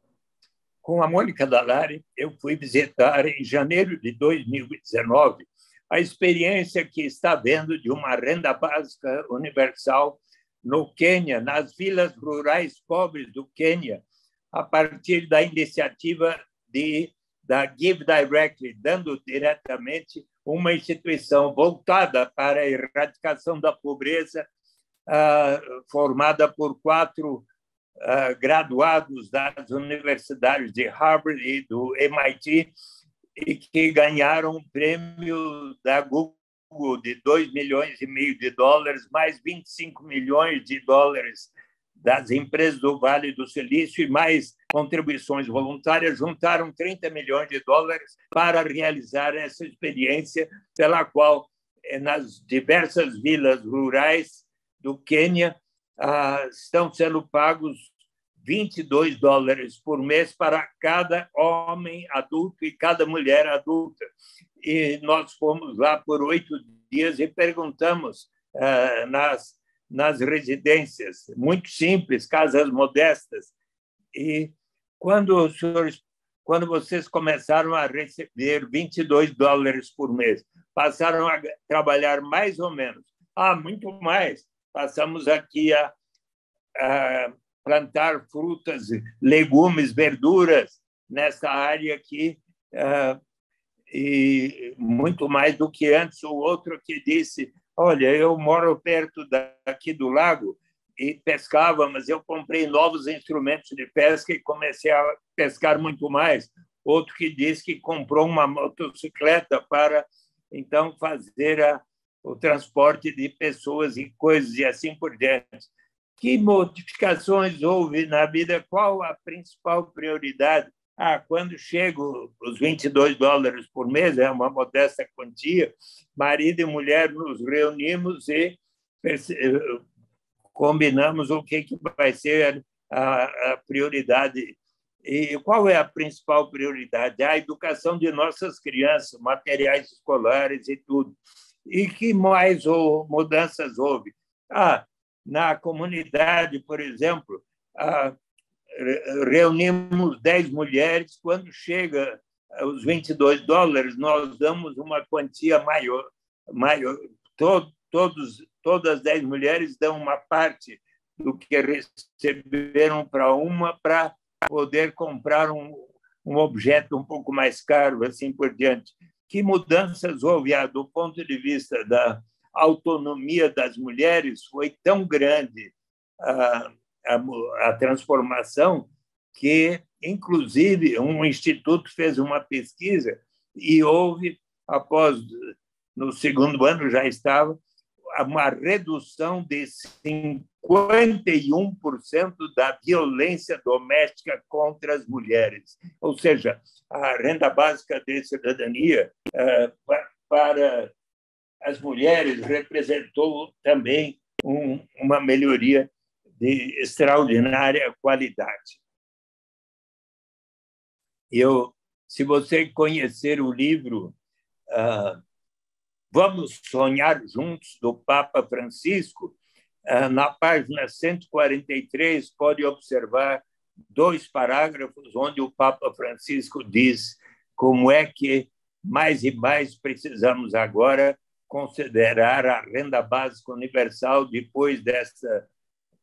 Com a Mônica Dallari, eu fui visitar, em janeiro de 2019, a experiência que está havendo de uma renda básica universal no Quênia, nas vilas rurais pobres do Quênia, a partir da iniciativa da Give Directly, dando diretamente uma instituição voltada para a erradicação da pobreza, formada por 4 graduados das universidades de Harvard e do MIT, e que ganharam um prêmio da Google de $2,5 milhões, mais 25 milhões de dólares das empresas do Vale do Silício e mais contribuições voluntárias, juntaram 30 milhões de dólares para realizar essa experiência, pela qual, nas diversas vilas rurais do Quênia, estão sendo pagos $22 por mês para cada homem adulto e cada mulher adulta. E nós fomos lá por 8 dias e perguntamos nas residências, muito simples, casas modestas, e quando vocês começaram a receber $22 por mês, passaram a trabalhar mais ou menos? Muito mais. Passamos aqui a plantar frutas, legumes, verduras nessa área aqui, e muito mais do que antes. O outro que disse: olha, eu moro perto daqui do lago e pescava, mas eu comprei novos instrumentos de pesca e comecei a pescar muito mais. Outro que disse que comprou uma motocicleta para, então, fazer o transporte de pessoas e coisas e assim por diante. Que modificações houve na vida? Qual a principal prioridade? Quando chegam os $22 por mês, é uma modesta quantia, marido e mulher nos reunimos e combinamos o que vai ser a prioridade. E qual é a principal prioridade? A educação de nossas crianças, materiais escolares e tudo. E que mais mudanças houve? Na comunidade, por exemplo, reunimos 10 mulheres. Quando chega aos $22, nós damos uma quantia maior. Todas as 10 mulheres dão uma parte do que receberam para poder comprar um objeto um pouco mais caro, assim por diante. Que mudanças houve? Do ponto de vista da autonomia das mulheres, foi tão grande a transformação que, inclusive, um instituto fez uma pesquisa e houve, no segundo ano já estava, uma redução de 51% da violência doméstica contra as mulheres. Ou seja, a renda básica de cidadania para as mulheres representou também uma melhoria de extraordinária qualidade. Se você conhecer o livro Vamos Sonhar Juntos, do Papa Francisco, na página 143, pode observar 2 parágrafos onde o Papa Francisco diz como é que mais e mais precisamos agora considerar a renda básica universal depois dessa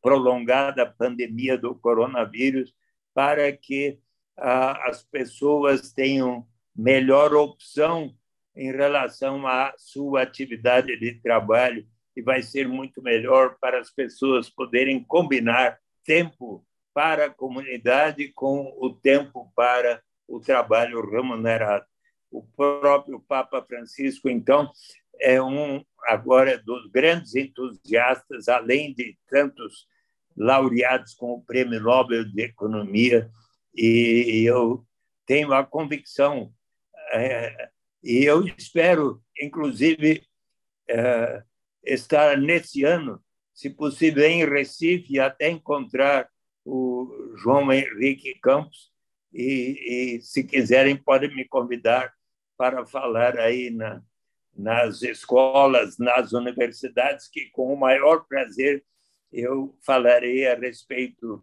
prolongada pandemia do coronavírus, para que as pessoas tenham melhor opção em relação à sua atividade de trabalho, e vai ser muito melhor para as pessoas poderem combinar tempo para a comunidade com o tempo para o trabalho remunerado. O próprio Papa Francisco, então, é agora dos grandes entusiastas, além de tantos laureados com o Prêmio Nobel de Economia, e eu tenho a convicção, e eu espero, inclusive, estar nesse ano, se possível, em Recife, até encontrar o João Henrique Campos, e se quiserem, podem me convidar para falar aí nas escolas, nas universidades, que, com o maior prazer, eu falarei a respeito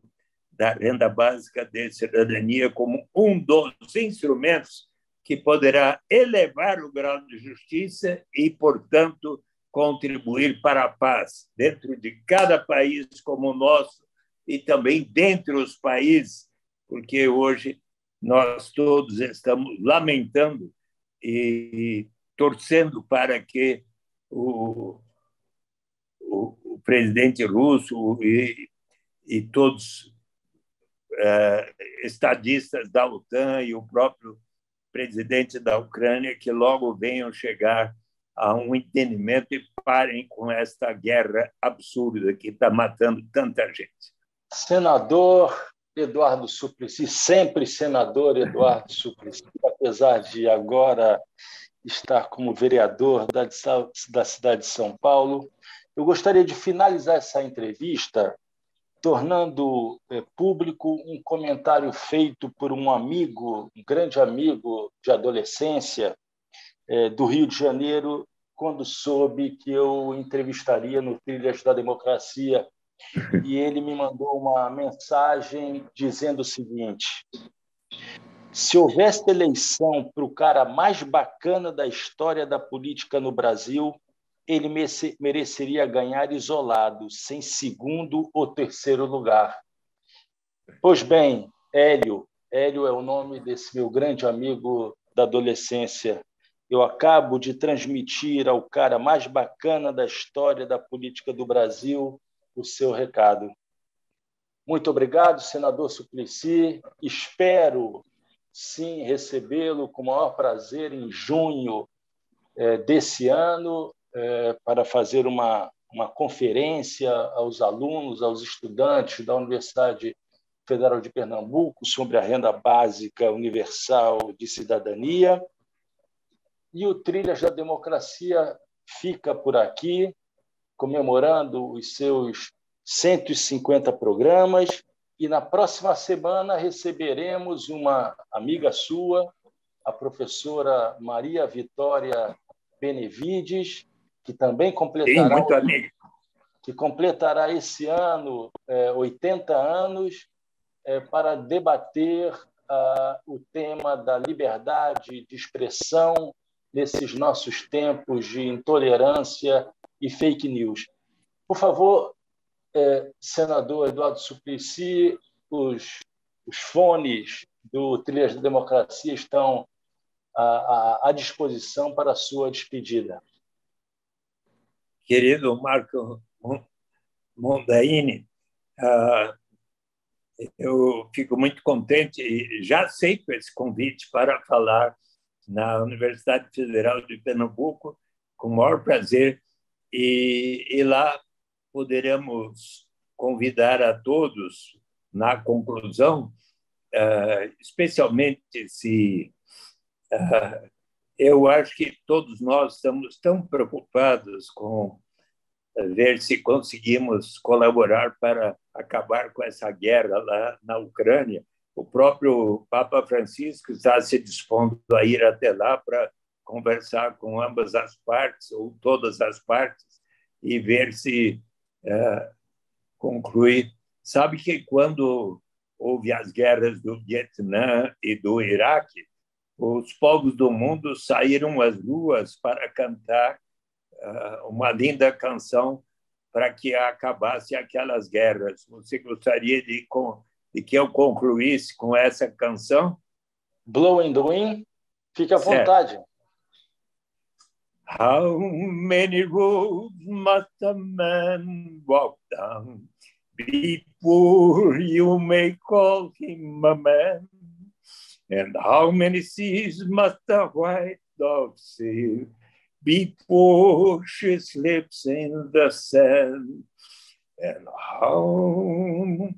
da renda básica de cidadania como um dos instrumentos que poderá elevar o grau de justiça e, portanto, contribuir para a paz dentro de cada país como o nosso e também dentre os países, porque hoje nós todos estamos lamentando e torcendo para que o presidente russo e todos estadistas da OTAN e o próprio presidente da Ucrânia que logo venham chegar a um entendimento e parem com esta guerra absurda que está matando tanta gente. Senador Eduardo Suplicy, sempre senador Eduardo Suplicy, apesar de agora estar como vereador da cidade de São Paulo, eu gostaria de finalizar essa entrevista tornando público um comentário feito por um amigo, um grande amigo de adolescência do Rio de Janeiro, quando soube que eu entrevistaria no Trilhas da Democracia. E ele me mandou uma mensagem dizendo o seguinte: se houvesse eleição para o cara mais bacana da história da política no Brasil, ele mereceria ganhar isolado, sem segundo ou terceiro lugar. Pois bem, Hélio é o nome desse meu grande amigo da adolescência. Eu acabo de transmitir ao cara mais bacana da história da política do Brasil o seu recado. Muito obrigado, senador Suplicy. Espero, sim, recebê-lo com o maior prazer em junho desse ano, para fazer uma conferência aos alunos, aos estudantes da Universidade Federal de Pernambuco sobre a renda básica universal de cidadania. E o Trilhas da Democracia fica por aqui, comemorando os seus 150 programas. E na próxima semana receberemos uma amiga sua, a professora Maria Vitória Benevides, que também completará esse ano 80 anos, para debater o tema da liberdade de expressão nesses nossos tempos de intolerância e fake news. Por favor, senador Eduardo Suplicy, os fones do Trilhas da Democracia estão à disposição para a sua despedida. Querido Marco Mondaini, eu fico muito contente e já aceito esse convite para falar na Universidade Federal de Pernambuco, com o maior prazer, e lá poderemos convidar a todos, na conclusão, especialmente se eu acho que todos nós estamos tão preocupados com ver se conseguimos colaborar para acabar com essa guerra lá na Ucrânia. O próprio Papa Francisco está se dispondo a ir até lá para conversar com ambas as partes, ou todas as partes, e ver se conclui. Sabe que quando houve as guerras do Vietnã e do Iraque, os povos do mundo saíram às ruas para cantar uma linda canção para que acabasse aquelas guerras. Você gostaria de que eu concluísse com essa canção? Blowing the Wind? Fique à vontade. How many roads must a man walk down before you may call him a man? And how many seas must a white dove sail before she slips in the sand? And how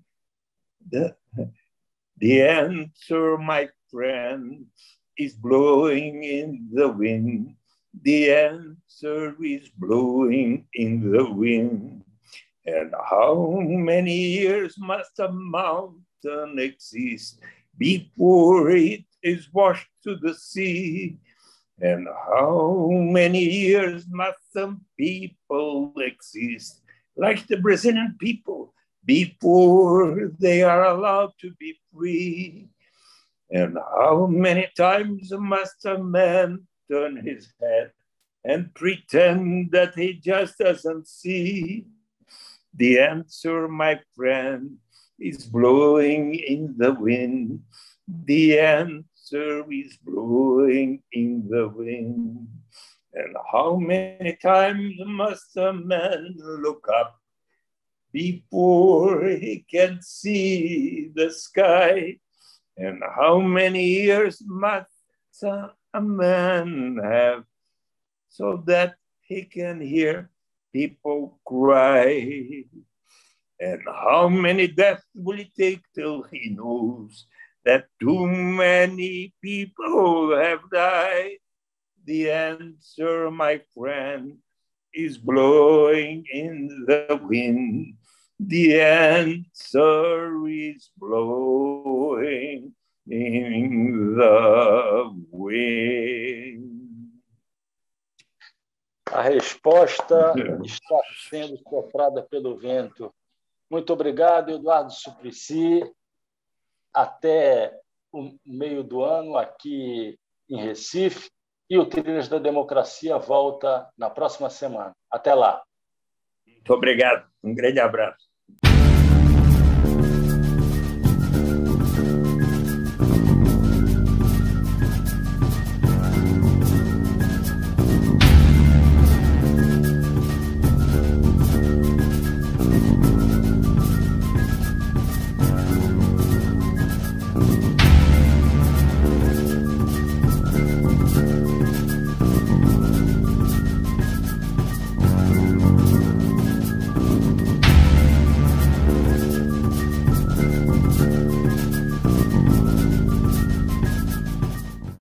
the answer, my friend, is blowing in the wind. The answer is blowing in the wind. And how many years must a mountain exist before it is washed to the sea? And how many years must some people exist, like the Brazilian people, before they are allowed to be free? And how many times must a man turn his head and pretend that he just doesn't see? The answer, my friend, is blowing in the wind. The answer is blowing in the wind. And how many times must a man look up before he can see the sky? And how many years must a man have so that he can hear people cry? And how many deaths will it take till he knows that too many people have died? The answer, my friend, is blowing in the wind. The answer is blowing in the wind. A resposta está sendo soprada pelo vento. Muito obrigado, Eduardo Suplicy. Até o meio do ano aqui em Recife. E o Trilhas da Democracia volta na próxima semana. Até lá. Muito obrigado. Um grande abraço.